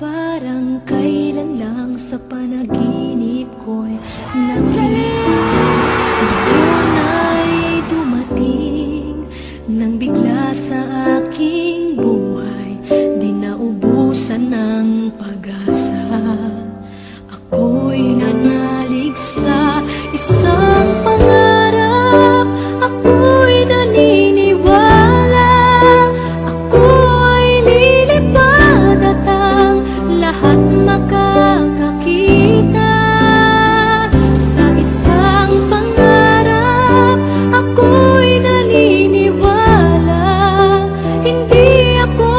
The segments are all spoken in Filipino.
Parang kailan lang sa panaginip ko'y nakita. Ngayon ay dumating nang bigla sa aking buhay, di naubusan ng pag-asa. Ako'y nanalig sa isang pangarap, ako'y naniniwala, ako ay lilipad at ang lahat makakakita. Sa isang pangarap, ako'y naniniwala, hindi ako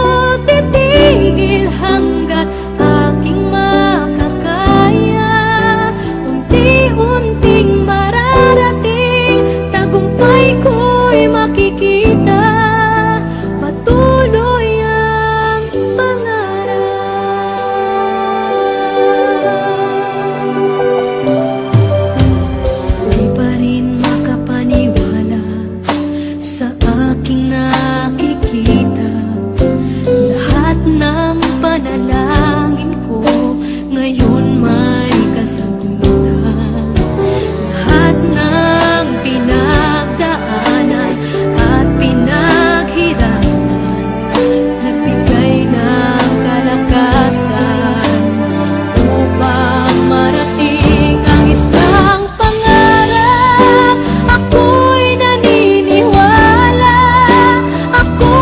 titigil hanggat aking makakaya. Unti-unting mararating, tagumpay ko'y makikita. Patuloy ang pangarap. Di pa rin makapaniwala sa aking nakikita. Lahat ng panalangin ko ngayon may kasagutan. Lahat ng pinagdaanan at pinaghirapan, nagbigay ng kalakasan upang marating ang isang pangarap. Ako'y naniniwala, ako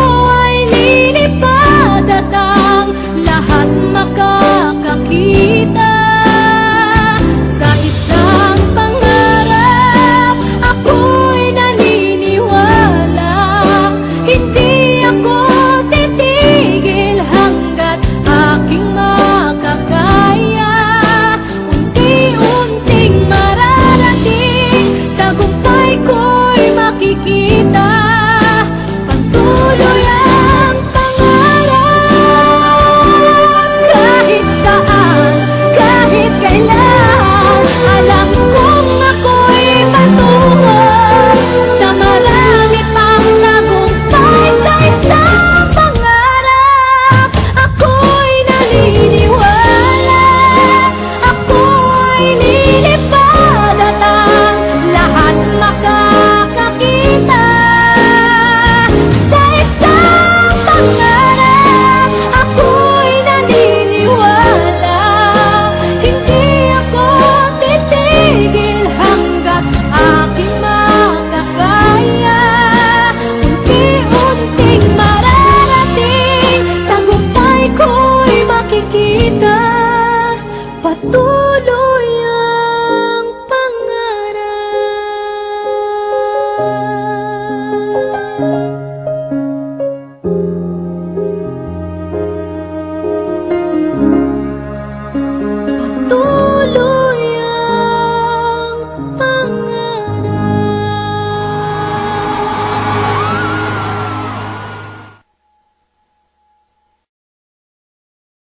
ay lilipad at ang lahat makakakita. Sa isang pangarap, ako'y naniniwala, hindi ako titigil hanggat aking makakaya. Unti-unting mararating, tagumpay ko'y makikita. Patuloy ang pangarap, kahit saan, kahit kailan. Alam kong ako'y patungo sa marami pang tagumpay. Sa isang pangarap, ako'y naniniwala, ako ay lilipad at ang lahat makakakita. Sa isang pangarap, ako'y naniniwala, hindi ako titigil hanggat aking makakaya. Unti-unting mararating, tagumpay ko'y makikita. Patuloy